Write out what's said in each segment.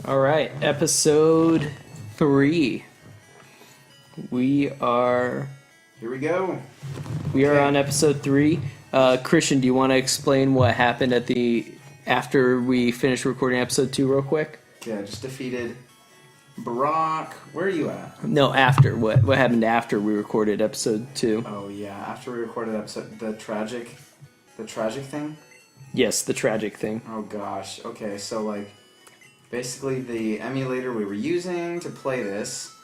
All right, episode 3. We are Here we go. on episode 3. Christian, do you want to explain what happened after we finished recording episode 2 real quick? Yeah, just defeated Barack. Where are you at? No, after. What happened after we recorded episode 2? Oh yeah, after we recorded episode the tragic thing. Yes, the tragic thing. Oh gosh. Okay, so like basically the emulator we were using to play this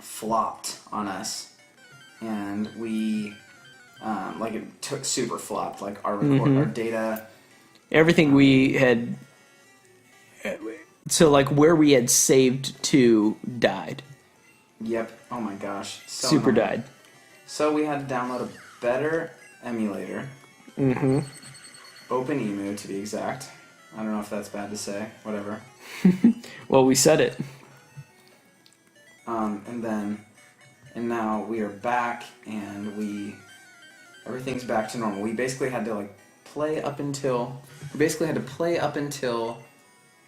flopped on us, and we it took super flopped. Like our our data. Everything we had. So like where we had saved to died. Yep. Oh my gosh. So Super annoying. died. So we had to download a better emulator. Mm-hmm. OpenEMU to be exact. I don't know if that's bad to say. Whatever. Well, we said it. And now we are back, and everything's back to normal. We basically had to play up until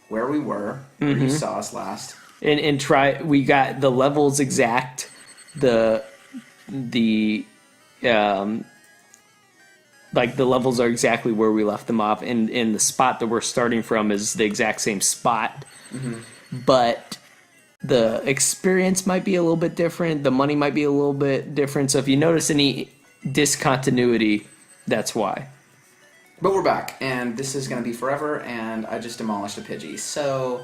where we were, where you saw us last. And we got the levels exact, the levels are exactly where we left them off, and the spot that we're starting from is the exact same spot. But the experience might be a little bit different, the money might be a little bit different, so if you notice any discontinuity, that's why. But we're back, and this is going to be forever, and I just demolished a Pidgey. So,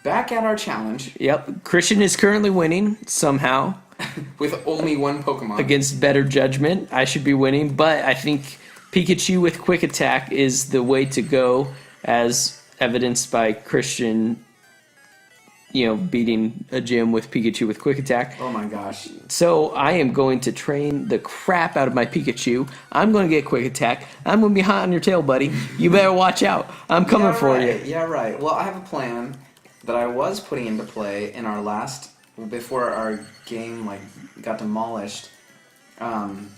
back at our challenge. Yep, Christian is currently winning, somehow. With only one Pokemon. Against better judgment, I should be winning, but I think Pikachu with Quick Attack is the way to go, as evidenced by Christian, beating a gym with Pikachu with Quick Attack. Oh my gosh. So I am going to train the crap out of my Pikachu. I'm going to get Quick Attack. I'm going to be hot on your tail, buddy. You better watch out. I'm coming for you. Yeah, right. Well, I have a plan that I was putting into play in before our game got demolished. And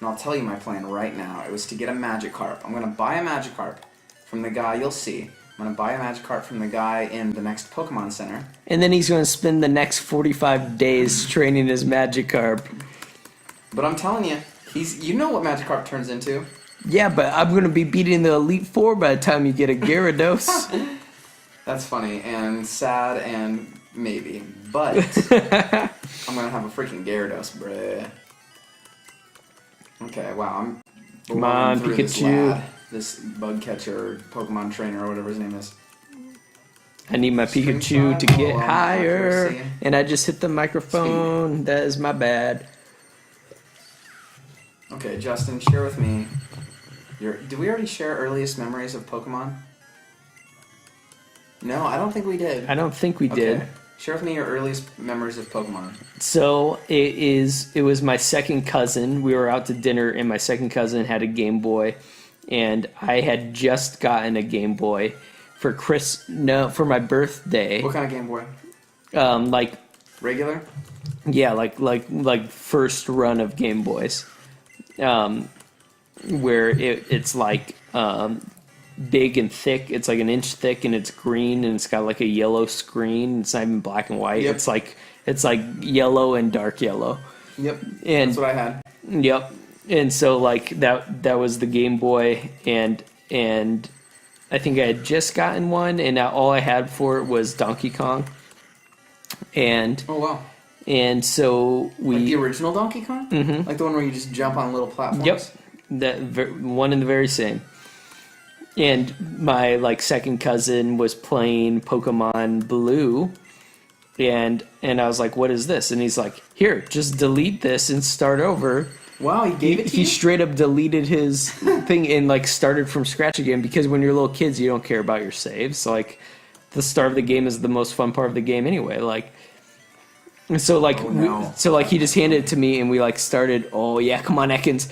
I'll tell you my plan right now. It was to get a Magikarp. I'm going to buy a Magikarp from the guy you'll see. I'm going to buy a Magikarp from the guy in the next Pokemon Center. And then he's going to spend the next 45 days training his Magikarp. But I'm telling you, you know what Magikarp turns into. Yeah, but I'm going to be beating the Elite Four by the time you get a Gyarados. That's funny and sad and maybe. But I'm going to have a freaking Gyarados, bruh. Okay, wow. Come on, Pikachu. This bug catcher, Pokemon trainer, or whatever his name is. I need my Pikachu to get higher. And I just hit the microphone. That is my bad. Okay, Justin, share with me. Did we already share earliest memories of Pokemon? No, I don't think we did. I don't think we did. Share with me your earliest memories of Pokemon. So it was my second cousin. We were out to dinner, and my second cousin had a Game Boy, and I had just gotten a Game Boy for my birthday. What kind of Game Boy? Regular? Yeah, like first run of Game Boys, where it's big and thick. It's like an inch thick, and it's green, and it's got like a yellow screen. It's not even black and white. Yep. It's like yellow and dark yellow. Yep. And that's what I had. Yep. And so that was the Game Boy, and I think I had just gotten one, and all I had for it was Donkey Kong. And oh wow. And so the original Donkey Kong? Mm-hmm. Like the one where you just jump on little platforms? Yep. That one and the very same. And my second cousin was playing Pokemon Blue, and I was like, "What is this?" And he's like, "Here, just delete this and start over." Wow, he gave it to you? He straight up deleted his thing and started from scratch again, because when you're little kids, you don't care about your saves. So the start of the game is the most fun part of the game anyway. So he just handed it to me, and we started. Oh yeah, come on, Ekans,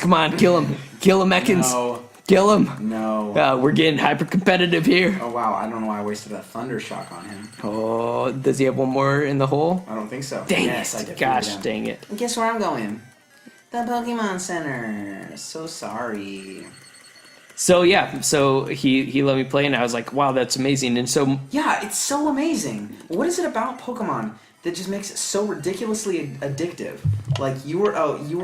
come on, kill him, Ekans. No. Kill him. No. We're getting hyper competitive here. Oh wow, I don't know why I wasted that Thunder Shock on him. Oh, does he have one more in the hole? I don't think so. Dang yes, it. I did. Gosh, dang it. And guess where I'm going? The Pokemon Center. So sorry. So yeah, so he let me play, and I was like, wow, that's amazing. And so Yeah, it's so amazing. What is it about Pokemon that just makes it so ridiculously addictive? Like you were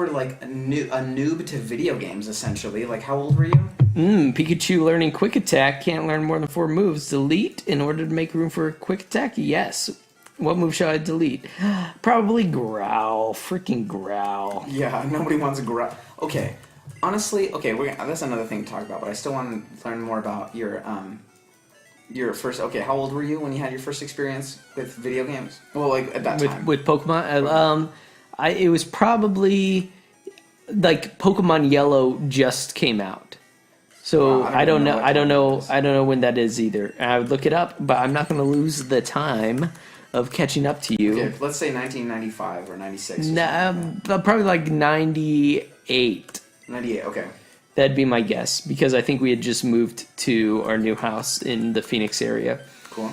like a noob to video games essentially. Like how old were you? Pikachu learning Quick Attack can't learn more than 4 moves. Delete in order to make room for Quick Attack. Yes. What move shall I delete? Probably Growl. Freaking Growl. Yeah, nobody wants a Growl. Okay, honestly, okay, that's another thing to talk about. But I still want to learn more about your first. Okay, how old were you when you had your first experience with video games? Well, like at that time With Pokemon. It was probably like Pokemon Yellow just came out. So Wow, I don't know. what I don't time it know. is. I don't know when that is either. I would look it up, but I'm not going to lose the time of catching up to you. Okay, let's say 1995 or 96. Or Probably like 98. 98. Okay. That'd be my guess because I think we had just moved to our new house in the Phoenix area, Cool.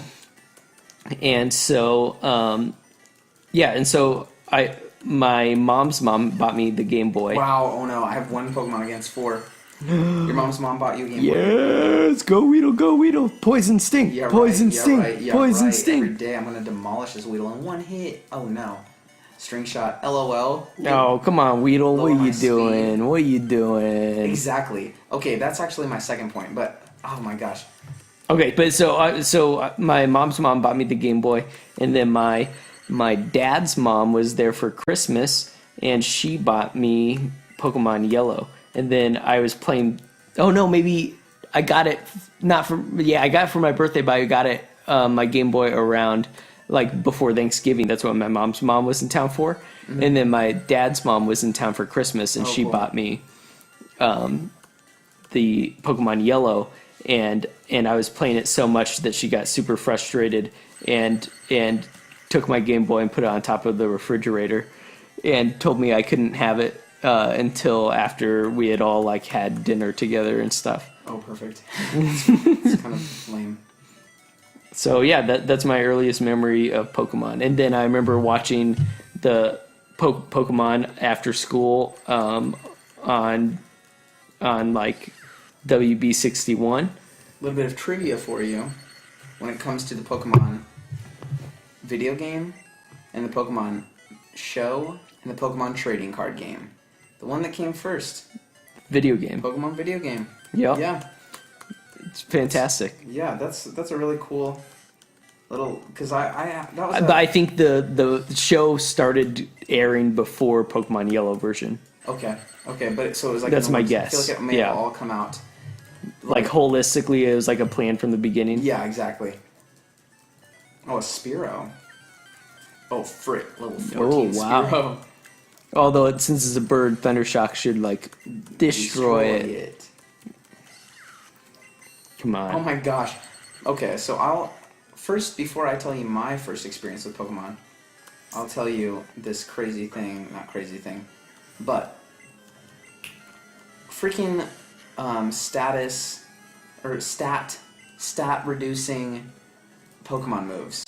and so and so my mom's mom bought me the Game Boy. Wow. Oh no, I have one Pokemon against 4. Your mom's mom bought you a Game Boy. Yes, go Weedle, Poison Sting, Yeah, Poison right, Sting, yeah, right, yeah, Poison right. Sting. Every day I'm gonna demolish this Weedle in one hit. Oh no. String shot. LOL. Oh, come on, Weedle, what Lower are my you doing? speed. What are you doing? Exactly. Okay, that's actually my second point. But oh my gosh. Okay, but so my mom's mom bought me the Game Boy, and then my dad's mom was there for Christmas, and she bought me Pokemon Yellow, and then I was playing. Oh no, maybe I got it not for I got it for my birthday, but I got it my Game Boy around like before Thanksgiving. That's what my mom's mom was in town for, and then my dad's mom was in town for Christmas, and she cool. bought me the Pokemon Yellow, and I was playing it so much that she got super frustrated and took my Game Boy and put it on top of the refrigerator and told me I couldn't have it until after we had all like had dinner together and stuff. Oh, perfect. It's kind of lame. So yeah, that's my earliest memory of Pokemon. And then I remember watching the Pokemon after school on like WB61. A little bit of trivia for you when it comes to the Pokemon video game and the Pokemon show and the Pokemon trading card game. The one that came first, Video game. Pokemon video game. Yep. Yeah, It's fantastic. yeah, that's a really cool little because I that was But I think the show started airing before Pokemon Yellow version. okay, but so it was like That's in the my works. guess. I feel like it may Yeah. have all come out. Like holistically, it was like a plan from the beginning. Yeah, exactly. Oh, a Spearow. Oh, frick, level 14 wow. Spearow. Although since it's a bird, Thundershock should like destroy it. Come on. Oh my gosh. Okay, so I'll first before I tell you my first experience with Pokemon, I'll tell you this crazy thing, not crazy thing, but freaking status or stat reducing Pokemon moves.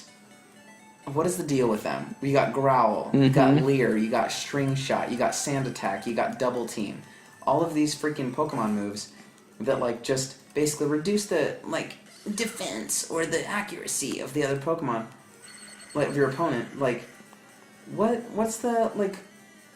What is the deal with them? You got Growl, you got Leer, you got String Shot, you got Sand Attack, you got Double Team. All of these freaking Pokemon moves that like just basically reduce the like defense or the accuracy of the other Pokemon, like of your opponent. Like, what's the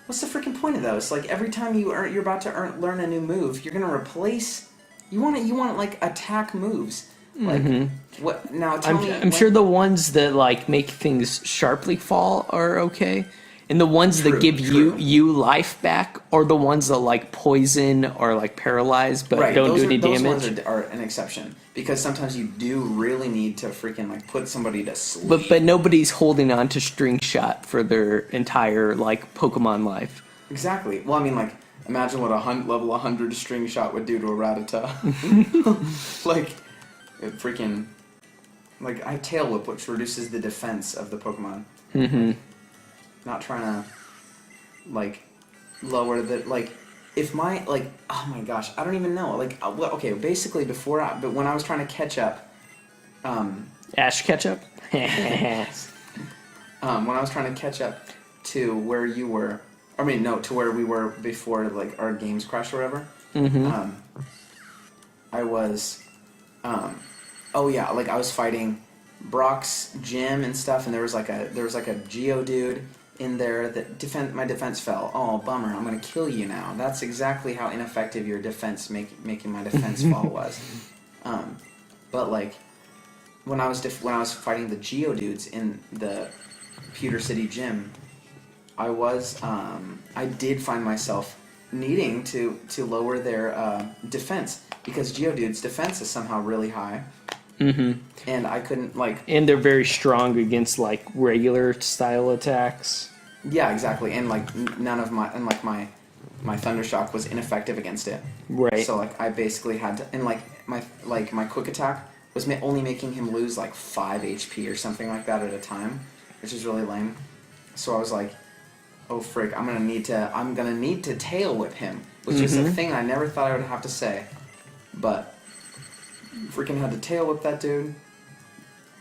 freaking point of those? Like every time you're about to learn a new move, you're gonna replace. You want like attack moves. Like what now? Tell me. I'm sure the ones that like make things sharply fall are okay, and the ones that give true. you life back are the ones that like poison or like paralyze but Right, don't do any those damage. ones are an exception because sometimes you do really need to freaking like put somebody to sleep. But nobody's holding on to String Shot for their entire like Pokemon life. Exactly. Well, I mean, like imagine what a level 100 String Shot would do to a Rattata. Like. It freaking, like, I Tail Whip, which reduces the defense of the Pokemon. Not trying to, like, lower the, like, if my, like, oh my gosh, I don't even know. Like, well, okay, basically but when I was trying to catch up, Ash Ketchup? when I was trying to catch up to where you were, I mean, no, to where we were before, like, our games crashed or whatever, I was, oh yeah, like I was fighting Brock's gym and stuff, and there was like a Geodude in there that my defense fell. Oh, bummer! I'm gonna kill you now. That's exactly how ineffective your defense making my defense fall was. But like when I was fighting the Geodudes in the Pewter City gym, I did find myself needing to lower their defense because Geodude's defense is somehow really high. Mm-hmm. And I couldn't and they're very strong against like regular style attacks. Yeah, exactly. And like my Thundershock was ineffective against it. Right. So like I basically had to, and my quick attack was only making him lose like 5 HP or something like that at a time, which is really lame. So I was like, oh frick, I'm gonna need to tail whip him, which is a thing I never thought I would have to say, but freaking had to tail whip that dude,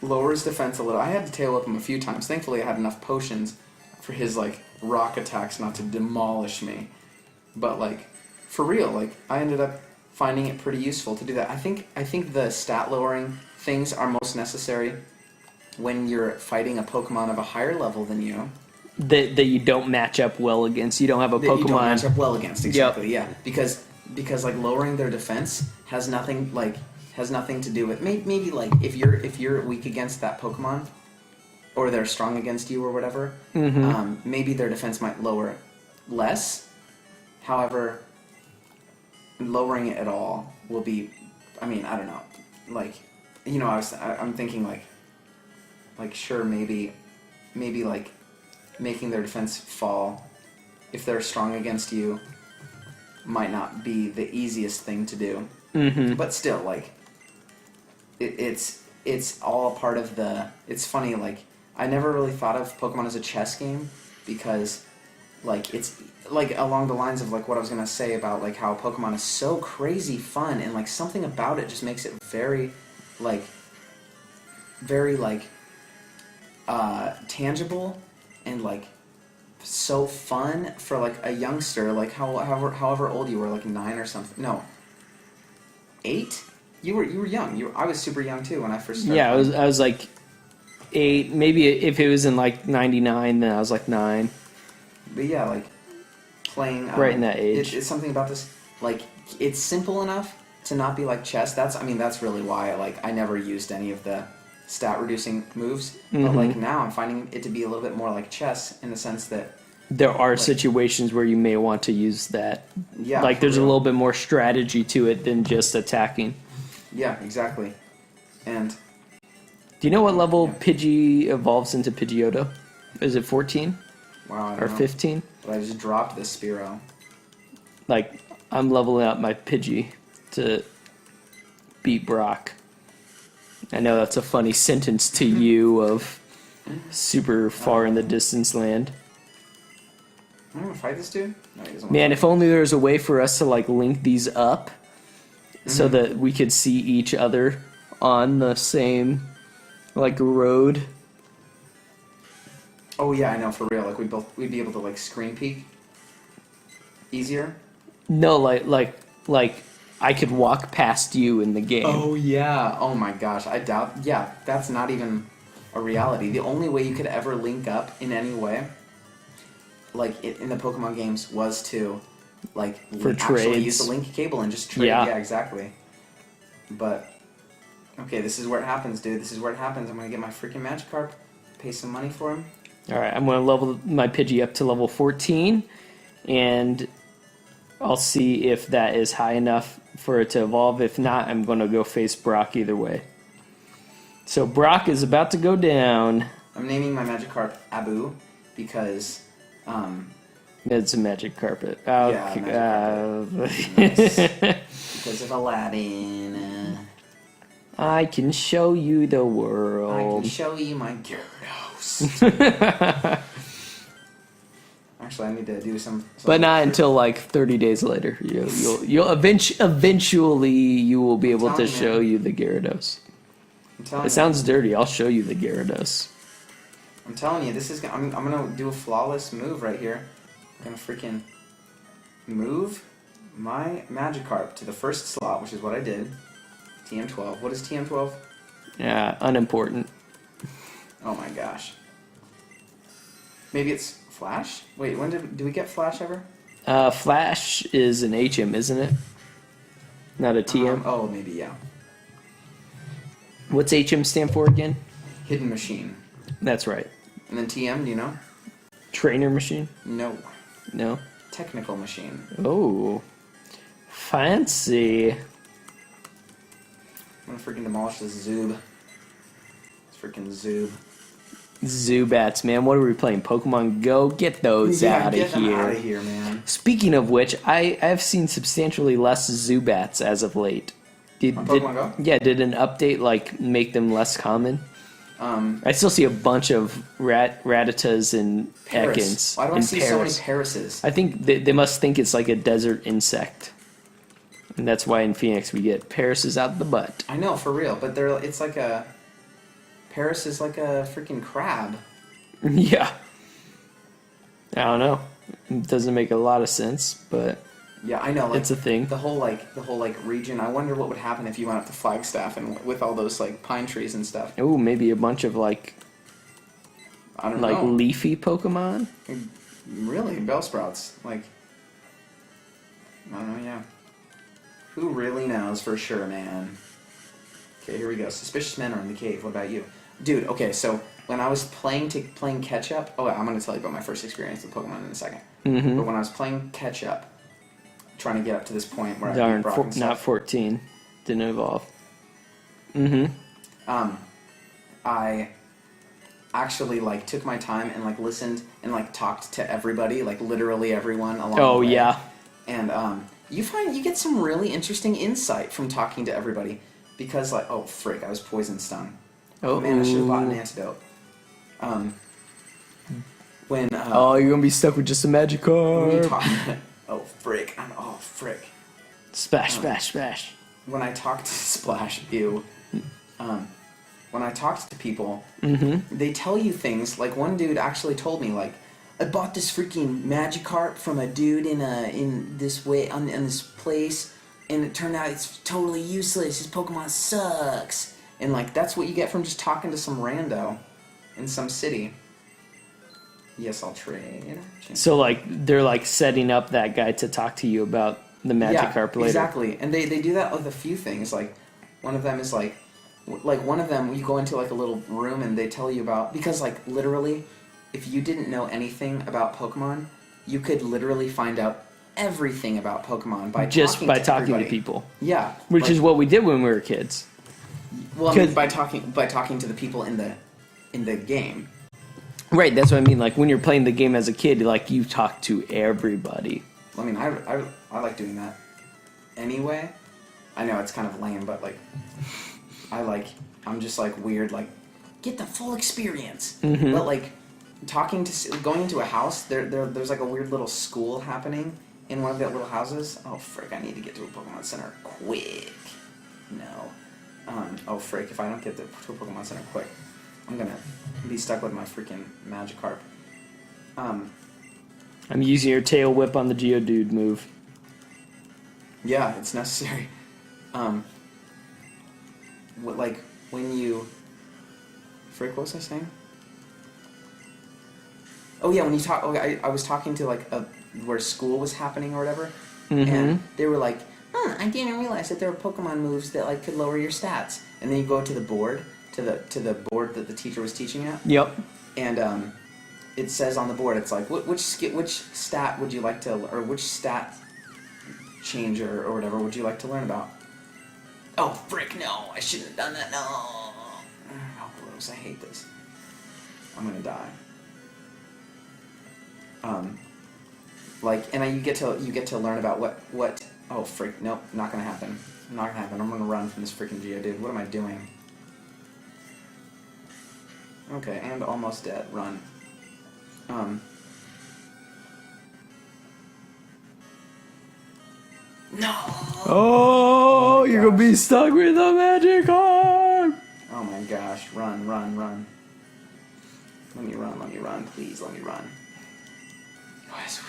lower his defense a little. I had to tail whip him a few times. Thankfully I had enough potions for his like rock attacks not to demolish me, but like for real, like I ended up finding it pretty useful to do that. I think the stat lowering things are most necessary when you're fighting a Pokemon of a higher level than you. That you don't match up well against. You don't have a Pokemon. You don't match up well against, exactly. Yep. Yeah, because like lowering their defense has nothing to do with maybe like if you're weak against that Pokemon, or they're strong against you or whatever. Maybe their defense might lower less. However, lowering it at all will be. I mean, I don't know. Like, you know, I'm thinking like sure maybe like making their defense fall if they're strong against you might not be the easiest thing to do. But still, like it's all part of the. It's funny, like I never really thought of Pokemon as a chess game because like it's like along the lines of like what I was gonna say about like how Pokemon is so crazy fun and like something about it just makes it very tangible and like so fun for like a youngster, like however old you were, like 9 or something. No, 8. You were young. I was super young too when I first started. Yeah, I was like 8. Maybe if it was in like '99, then I was like 9. But yeah, like playing right in that age. It's something about this. Like it's simple enough to not be like chess. That's really why I never used any of the stat reducing moves. But like now I'm finding it to be a little bit more like chess in the sense that there are situations where you may want to use that. Yeah. Like there's a little bit more strategy to it than just attacking. Yeah, exactly. And do you know what level Pidgey evolves into Pidgeotto? Is it 14? Wow, or 15? But I just dropped this Spearow. Like I'm leveling up my Pidgey to beat Brock. I know that's a funny sentence to you of super far in the distance land. I'm gonna fight this dude? No, he doesn't. Man, if only there was a way for us to like link these up so that we could see each other on the same like road. Oh yeah, I know, for real. Like we'd be able to like screen peek easier. No, like I could walk past you in the game. Oh yeah. Oh my gosh. I doubt. Yeah, that's not even a reality. The only way you could ever link up in any way, like in the Pokemon games, was to like for actually trades. Use the link cable and just trade. Yeah, exactly. But okay, this is where it happens, dude. This is where it happens. I'm gonna get my freaking Magikarp, pay some money for him. All right, I'm gonna level my Pidgey up to level 14, and I'll see if that is high enough for it to evolve. If not, I'm gonna go face Brock either way. So Brock is about to go down. I'm naming my Magikarp Abu because it's a magic carpet. Yeah, magic carpet. Because of Aladdin. I can show you the world. I can show you my Gyarados. Actually, I need to do some. But not until like 30 days later. You'll eventually you will be able to show you the Gyarados. It sounds dirty. I'll show you the Gyarados. I'm telling you, this is. I'm gonna do a flawless move right here. I'm gonna freaking move my Magikarp to the first slot, which is what I did. TM12. What is TM12? Yeah, unimportant. Oh my gosh. Maybe it's Flash? Wait, when did we get Flash ever? Flash is an HM, isn't it? Not a TM. Oh, maybe, yeah. What's HM stand for again? Hidden Machine. That's right. And then TM, do you know? Trainer machine? No. No. Technical Machine. Oh, fancy. I'm gonna freaking demolish this Zoob. This freaking Zoob. Zubats, man. What are we playing? Pokemon Go? Get those out get of them here. out of here, man. Speaking of which, I've seen substantially less Zubats as of late. On Pokemon Go? Yeah, did an update like make them less common? I still see a bunch of Rattatas and Paris. Ekans. Why do I in see Paris. so many Parises? I think they must think it's like a desert insect. And that's why in Phoenix we get Parises out the butt. I know, for real, but it's like a... Paris is like a freaking crab. Yeah. I don't know. It doesn't make a lot of sense, but Yeah, I know. Like, it's a thing. The whole region. I wonder what would happen if you went up to Flagstaff and with all those like pine trees and stuff. Oh, maybe a bunch of like I don't know. leafy Pokemon. Really, Bellsprouts. Like, I don't know. Yeah. Who really knows for sure, man? Okay, here we go. Suspicious men are in the cave. What about you, dude? Okay, so when I was playing catch up. Oh, I'm gonna tell you about my first experience with Pokemon in a second. Mm-hmm. But when I was playing catch up, trying to get up to this point where I Darn, beat Brock and stuff, not 14. Didn't evolve. Mm-hmm. I actually like took my time and like listened and like talked to everybody, like literally everyone along the way. Yeah. And you get some really interesting insight from talking to everybody because like, oh frick, I was poison stung. Oh man, I should have bought an antidote. You're gonna be stuck with just a Magikarp. Oh frick, oh frick. Splash, splash, splash. When I talked to Splash, ew. When I talked to people, they tell you things. Like one dude actually told me, like, I bought this freaking Magikarp from a dude in this place, and it turned out it's totally useless. His Pokemon sucks, and like that's what you get from just talking to some rando in some city. Yes, I'll trade. So like they're like setting up that guy to talk to you about the Magikarp later. Exactly, and they do that with a few things. Like one of them is like one of them you go into like a little room and they tell you about, because like literally if you didn't know anything about Pokemon, you could literally find out everything about Pokemon by talking to people. Yeah, which is what we did when we were kids. Well, I mean, by talking to the people in the game. Right, that's what I mean. Like when you're playing the game as a kid, like you talk to everybody. I mean, I like doing that. Anyway, I know it's kind of lame, but like, I'm just like weird, like, get the full experience. Mm-hmm. But like, going into a house, there's like a weird little school happening in one of the little houses. Oh frick! I need to get to a Pokemon Center quick. No. Oh frick! If I don't get to a Pokemon Center quick, I'm gonna be stuck with my freaking Magikarp. I'm using your tail whip on the Geodude move. Yeah, it's necessary. Like when you... Frick, what was I saying? Oh yeah, when you talk... Okay, I was talking to like where school was happening or whatever, and they were like, I didn't realize that there were Pokemon moves that like could lower your stats. And then you go to the board, to the board that the teacher was teaching at. Yep. And it says on the board, it's like, which stat would you like to, or which stat changer or whatever would you like to learn about? Oh frick, no! I shouldn't have done that. No. Oh, gross! I hate this. I'm gonna die. You get to learn about what. Oh frick! Nope, not gonna happen. Not gonna happen. I'm gonna run from this freaking Geodude. What am I doing? Okay, and almost dead. Run. No! Oh, you're gonna be stuck with a Magikarp! Oh my gosh, run. Let me run, please, let me run. Yes,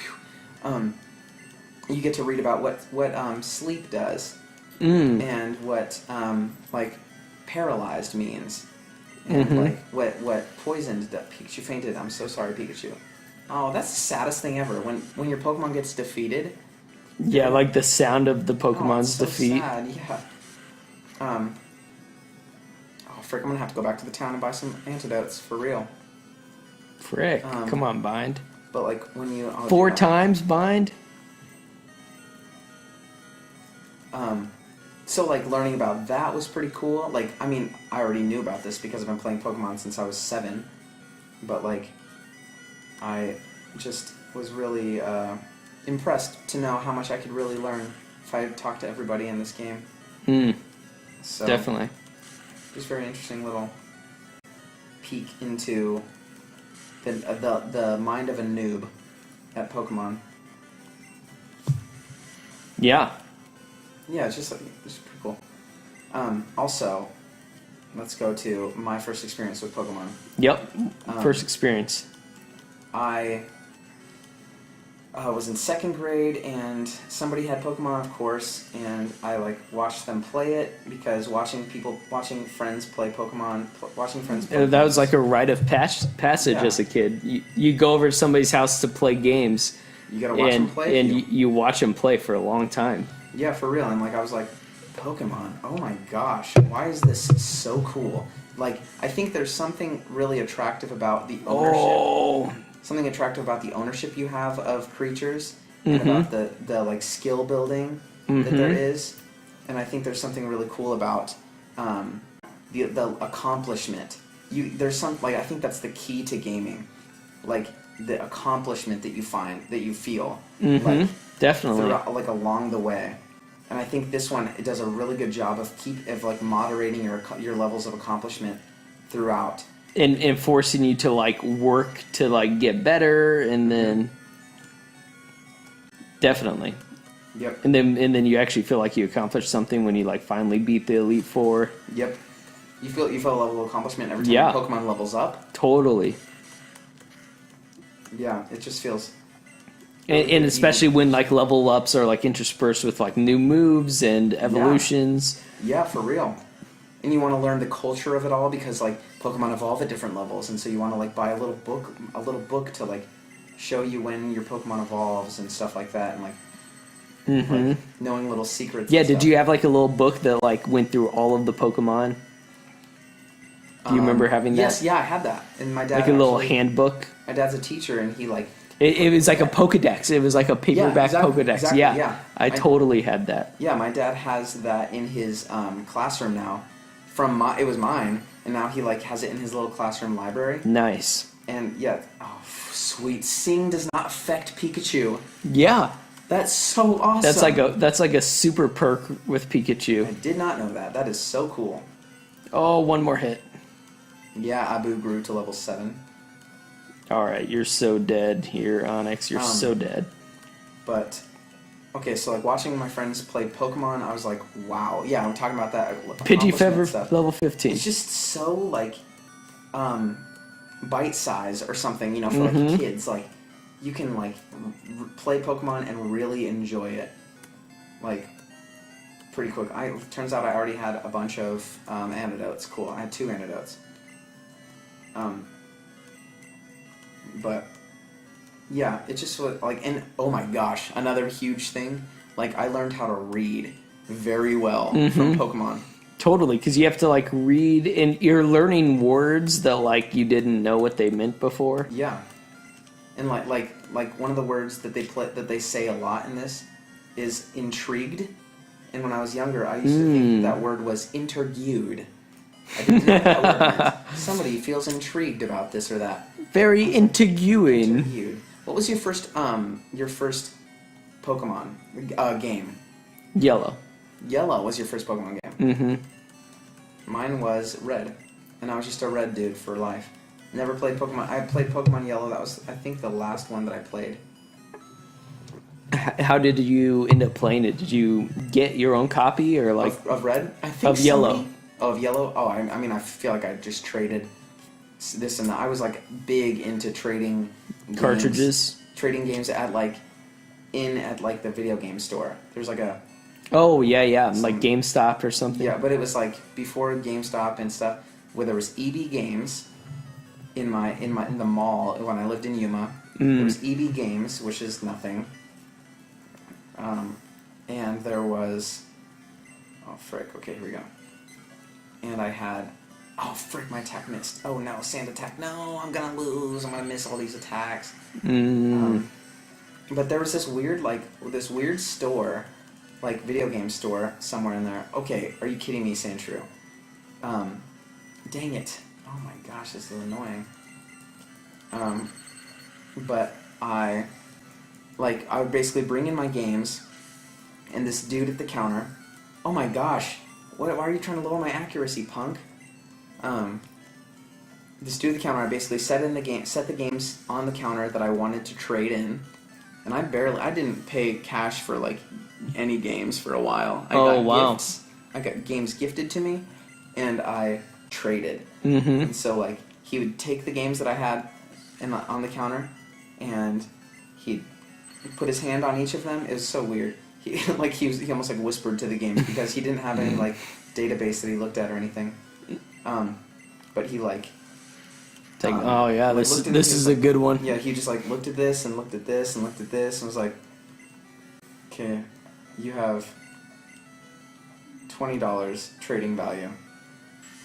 you get to read about what sleep does and what like paralyzed means and like what poisoned. Pikachu fainted. I'm so sorry, Pikachu. Oh, that's the saddest thing ever. When your Pokemon gets defeated. Yeah, like the sound of the Pokemon's so defeat. Sad. Yeah. Oh frick! I'm gonna have to go back to the town and buy some antidotes for real. Frick! Come on, Bind. But like when you 4 times Bind. So like learning about that was pretty cool. Like I mean, I already knew about this because I've been playing Pokemon since I was 7. But like, I just was really impressed to know how much I could really learn if I talked to everybody in this game. So Definitely. Just very interesting little peek into the mind of a noob at Pokemon. Yeah. Yeah, it's just pretty cool. Also, let's go to my first experience with Pokemon. Yep. First experience. I was in 2nd grade, and somebody had Pokemon, of course, and I like watched them play it because watching friends play Pokemon, That was like a rite of passage as a kid. You go over to somebody's house to play games. You gotta watch them play, and you watch them play for a long time. Yeah, for real. And like I was like, Pokemon. Oh my gosh, why is this so cool? Like I think there's something really attractive about the ownership. Something attractive about the ownership you have of creatures and about the like skill building that there is. And I think there's something really cool about the accomplishment. There's some like I think that's the key to gaming. Like the accomplishment that you feel. Like definitely throughout, like along the way. And I think this one it does a really good job of like moderating your levels of accomplishment throughout. And forcing you to like work to like get better, and then definitely. Yep. And then you actually feel like you accomplished something when you like finally beat the Elite Four. Yep. You feel a level of accomplishment every time your Pokemon levels up. Totally. Yeah, it just feels. And especially when like level ups are like interspersed with like new moves and evolutions. Yeah, for real. And you want to learn the culture of it all because like Pokemon evolve at different levels, and so you want to like buy a little book to like show you when your Pokemon evolves and stuff like that, and like knowing little secrets. Yeah, did you have like a little book that like went through all of the Pokemon? Do you remember having that? Yes, yeah, I had that. And my dad like a little handbook. My dad's a teacher, and he like. It was like a Pokedex. It was like a paperback Pokedex. Exactly, yeah. I totally had that. Yeah, my dad has that in his classroom now. It was mine, and now he like has it in his little classroom library. Nice. And yeah, oh sweet. Sing does not affect Pikachu. Yeah. That's so awesome. That's like a super perk with Pikachu. I did not know that. That is so cool. Oh, one more hit. Yeah, Abu grew to level 7. All right, you're so dead here, Onyx. You're so dead. But okay, so like watching my friends play Pokemon, I was like, wow. Yeah, I'm talking about that. Pidgeotto level 15. It's just so like bite size or something, you know, for like kids. Like you can like play Pokemon and really enjoy it. Like pretty quick. Turns out I already had a bunch of antidotes. Cool. I had 2 antidotes. But yeah, it just was like, and oh my gosh, another huge thing. Like I learned how to read very well from Pokemon. Totally, because you have to like read, and you're learning words that like you didn't know what they meant before. Yeah, and like one of the words that they say a lot in this is intrigued. And when I was younger, I used to think that word was intergued. I didn't know what that word meant. Somebody feels intrigued about this or that. Very intriguing. Intergued. What was your first Pokemon game? Yellow. Yellow was your first Pokemon game. Mine was Red, and I was just a Red dude for life. Never played Pokemon. I played Pokemon Yellow. That was, I think, the last one that I played. How did you end up playing it? Did you get your own copy or like of Red? I think of Yellow. Of Yellow? Oh, I mean, I feel like I just traded this and that. I was like big into trading cartridges. Trading games at like in at like the video game store. There's like a Oh yeah, like GameStop or something. yeah, but it was like before GameStop and stuff, where there was EB Games in the mall when I lived in Yuma. There was EB Games, which is nothing. And there was oh frick, okay, here we go. And I had oh frick, my attack missed. Oh no, sand attack. No, I'm gonna lose. I'm gonna miss all these attacks. But there was this weird store, like video game store somewhere in there. Okay, are you kidding me, Sandshrew? Dang it. Oh my gosh, this is annoying. But I would basically bring in my games, and this dude at the counter, oh my gosh, why are you trying to lower my accuracy, punk? This dude at the counter, I basically set the games on the counter that I wanted to trade in, and I didn't pay cash for like any games for a while. I got gifts. I got games gifted to me, and I traded. And so like he would take the games that I had on the counter, and he'd put his hand on each of them. It was so weird. He almost like whispered to the games because he didn't have any like database that he looked at or anything. But he like. Oh yeah, this is a good one. Yeah, he just like looked at this and looked at this and looked at this and was like, "Okay, you have $20 trading value."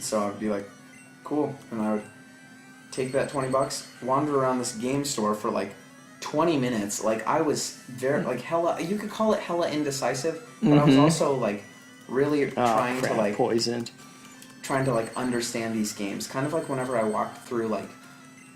So I'd be like, "Cool," and I would take that $20, wander around this game store for like 20 minutes. Like I was very like hella. You could call it hella indecisive, but I was also like really trying to like poisoned. Trying to like understand these games, kind of like whenever I walked through like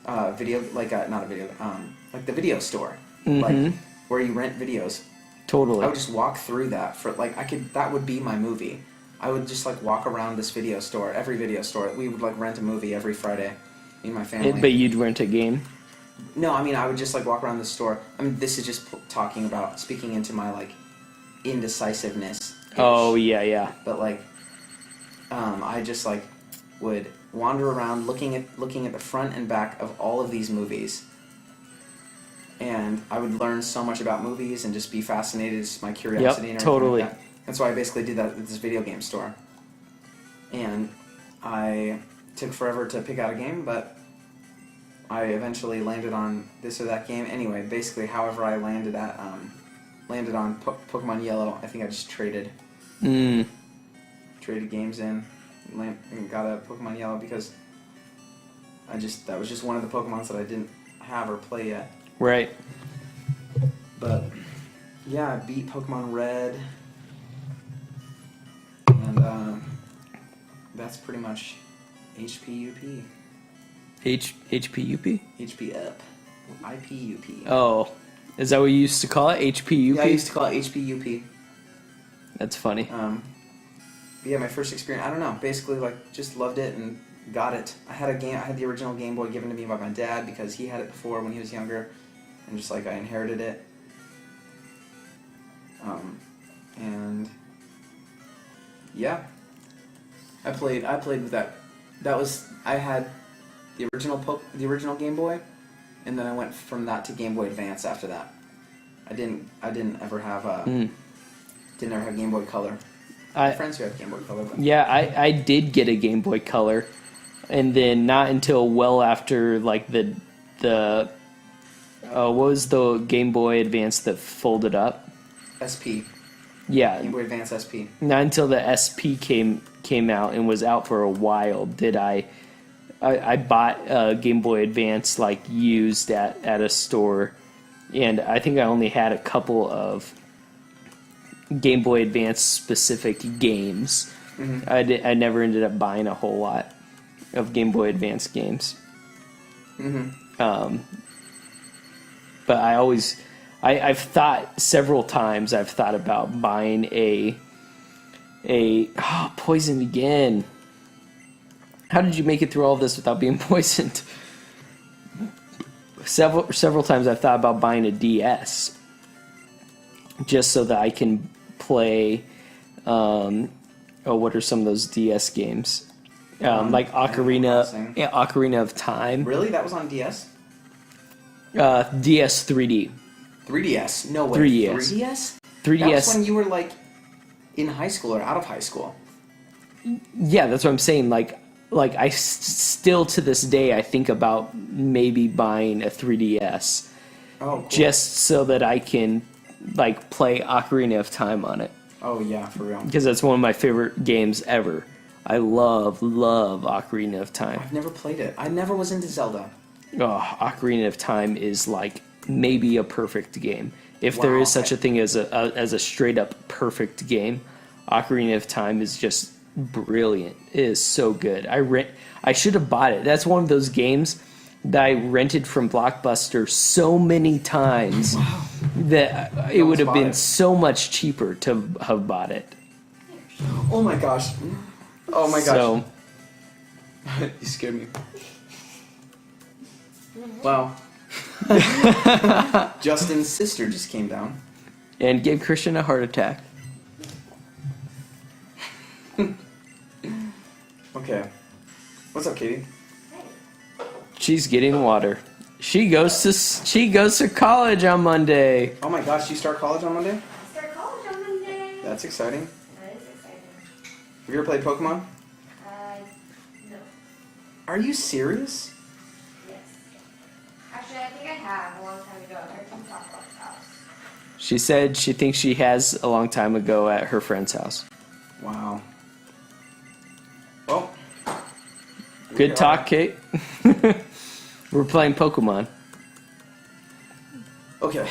not a video, like the video store, like where you rent videos. Totally. I would just walk through that for like that would be my movie. I would just like walk around this video store, every video store. We would like rent a movie every Friday, me and my family. But you'd rent a game? No, I mean I would just like walk around the store. I mean this is just speaking into my like indecisiveness. Oh yeah. But like. I just like would wander around looking at the front and back of all of these movies, and I would learn so much about movies and just be fascinated. It's my curiosity. Yep, totally. Like that. That's why I basically did that at this video game store, and I took forever to pick out a game, but I eventually landed on this or that game. Anyway, basically, however I landed on Pokemon Yellow. I think I just traded. Traded games in and got a Pokemon Yellow because that was just one of the Pokemons that I didn't have or play yet. Right. But yeah, I beat Pokemon Red, and that's pretty much HPUP. HPUP? HP up. IPUP. Oh, is that what you used to call it? HPUP? Yeah, I used to call it HPUP. That's funny. Yeah, my first experience, I don't know, basically like just loved it and got it. I had the original Game Boy given to me by my dad because he had it before when he was younger, and just like I inherited it. And yeah, I played with that. I had the original Game Boy, and then I went from that to Game Boy Advance after that. I didn't ever have Game Boy Color. My friends who have Game Boy Color. But. Yeah, I did get a Game Boy Color, and then not until well after like the what was the Game Boy Advance that folded up? SP. Yeah. Game Boy Advance SP. Not until the SP came out and was out for a while did I bought a Game Boy Advance like used at a store, and I think I only had a couple of Game Boy Advance specific games. I never ended up buying a whole lot of Game Boy Advance games. But I've thought several times about buying a poisoned again. How did you make it through all this without being poisoned? Several times I've thought about buying a DS just so that I can play what are some of those DS games? Like Ocarina of Time. Really? That was on DS? DS 3D. 3DS. No way. 3DS. 3DS? 3DS. That was when you were like in high school or out of high school. Yeah, that's what I'm saying. Like still to this day, I think about maybe buying a 3DS Oh, cool. just so that I can like play Ocarina of Time on it, Oh yeah, for real. because that's one of my favorite games ever. I love Ocarina of Time. I've never played it. I never was into Zelda. Oh, Ocarina of Time is like maybe a perfect game. If there Wow, is such a thing as a straight up perfect game, Ocarina of Time is just brilliant. It is so good. I should have bought it. That's one of those games that I rented from Blockbuster so many times that it would have been so much cheaper to have bought it. Oh my gosh. Oh my gosh. So, You scared me. Wow. Justin's sister just came down. and gave Christian a heart attack. Okay. What's up, Katie? She's getting water. She goes to college on Monday. Oh my gosh, you start college on Monday? I start college on Monday. That's exciting. That is exciting. Have you ever played Pokemon? No. Are you serious? Yes. Actually, I think I have a long time ago. I heard from Papa house. She said she thinks she has a long time ago at her friend's house. Wow. Well. Good talk, Kate. We're playing Pokemon. Okay.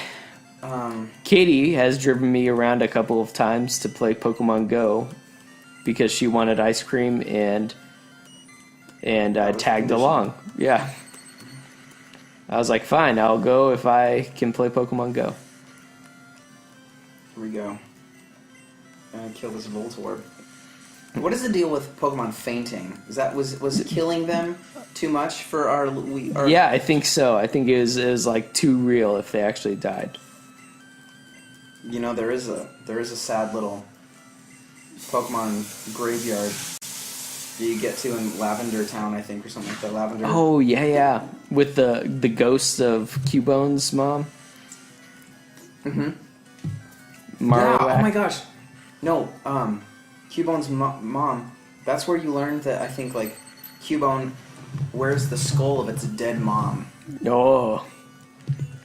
Katie has driven me around a couple of times to play Pokemon Go because she wanted ice cream and I tagged along. Yeah. I was like, fine, I'll go if I can play Pokemon Go. Here we go. Kill this Voltorb. What is the deal with Pokemon fainting? Was killing them too much for our Yeah, I think so. I think it was like too real if they actually died. You know, there is a sad little Pokemon graveyard that you get to in Lavender Town, I think, or something like that. Lavender. Oh yeah, with the ghost of Cubone's mom. Mm-hmm. Marowak. Yeah, oh my gosh. No, Cubone's mom. That's where you learned that, I think, like, Cubone wears the skull of its dead mom. Oh,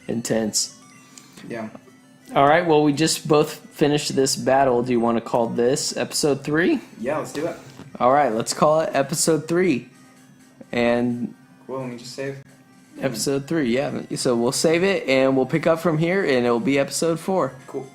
intense. Yeah. All right, well, we just both finished this battle. Do you want to call this episode 3? Yeah, let's do it. All right, let's call it episode 3. And Cool, let me just save. episode 3, yeah. So we'll save it, and we'll pick up from here, and it'll be episode 4. Cool.